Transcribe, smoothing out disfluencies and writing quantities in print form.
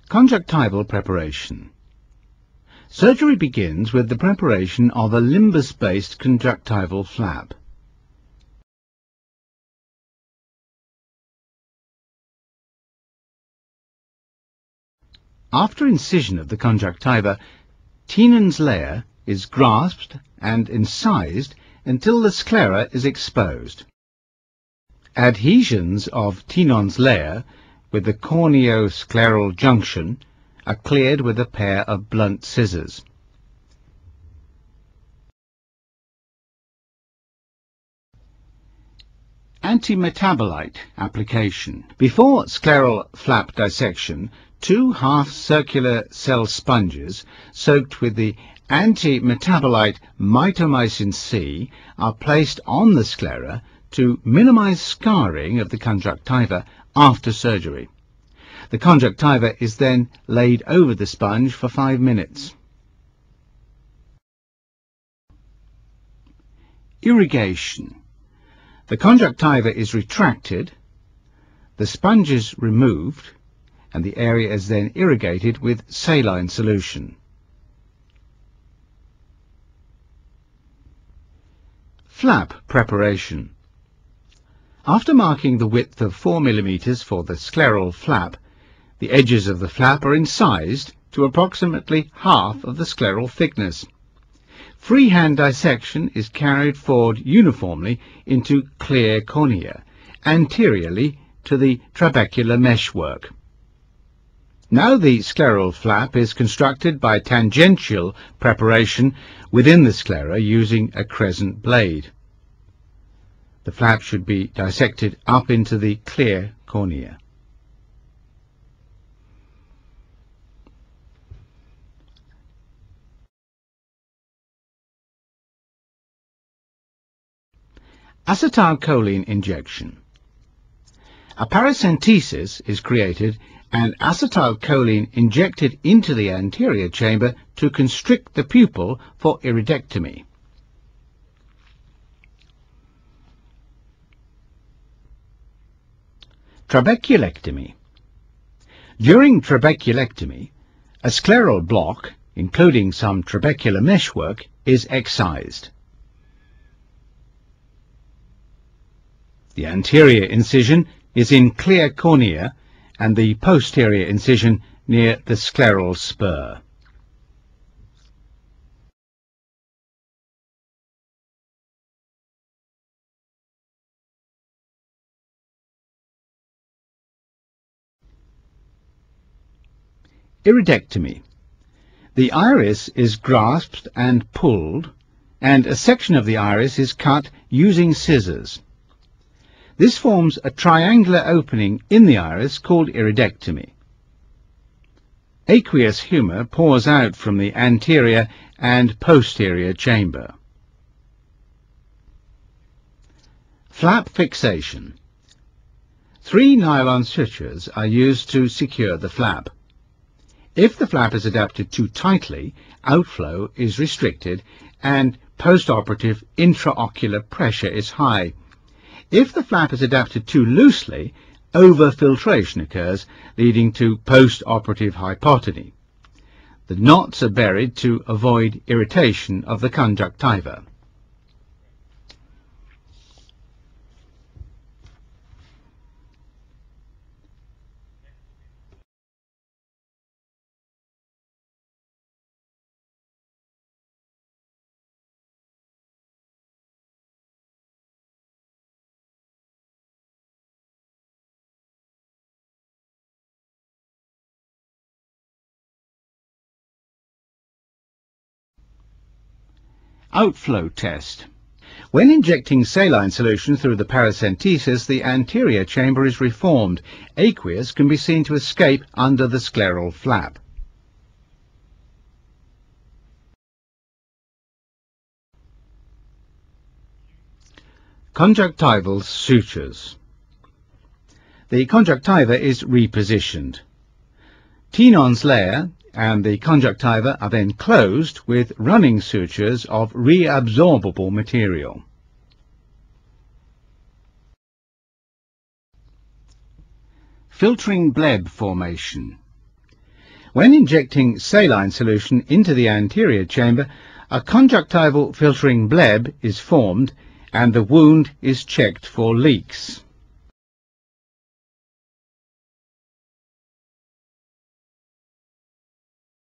Conjunctival preparation. Surgery begins with the preparation of a limbus-based conjunctival flap. After incision of the conjunctiva, Tenon's layer is grasped and incised until the sclera is exposed. Adhesions of Tenon's layer with the corneoscleral junction are cleared with a pair of blunt scissors. Antimetabolite application. Before scleral flap dissection, 2 half-circular cell sponges soaked with the antimetabolite mitomycin C are placed on the sclera to minimize scarring of the conjunctiva after surgery. The conjunctiva is then laid over the sponge for 5 minutes. Irrigation. The conjunctiva is retracted, the sponge is removed, and the area is then irrigated with saline solution. Flap preparation. After marking the width of 4 mm for the scleral flap, the edges of the flap are incised to approximately half of the scleral thickness. Freehand dissection is carried forward uniformly into clear cornea, anteriorly to the trabecular meshwork. Now the scleral flap is constructed by tangential preparation within the sclera using a crescent blade. The flap should be dissected up into the clear cornea. Acetylcholine injection. A paracentesis is created and acetylcholine injected into the anterior chamber to constrict the pupil for iridectomy. Trabeculectomy. During trabeculectomy, a scleral block, including some trabecular meshwork, is excised. The anterior incision is in clear cornea and the posterior incision near the scleral spur. Iridectomy. The iris is grasped and pulled, and a section of the iris is cut using scissors. This forms a triangular opening in the iris called iridectomy. Aqueous humor pours out from the anterior and posterior chamber. Flap fixation. 3 nylon sutures are used to secure the flap. If the flap is adapted too tightly, outflow is restricted and postoperative intraocular pressure is high. If the flap is adapted too loosely, overfiltration occurs, leading to post-operative hypotony. The knots are buried to avoid irritation of the conjunctiva. Outflow test. When injecting saline solution through the paracentesis, the anterior chamber is reformed. Aqueous can be seen to escape under the scleral flap. Conjunctival sutures. The conjunctiva is repositioned. Tenon's layer and the conjunctiva are then closed with running sutures of reabsorbable material. Filtering bleb formation. When injecting saline solution into the anterior chamber, a conjunctival filtering bleb is formed and the wound is checked for leaks.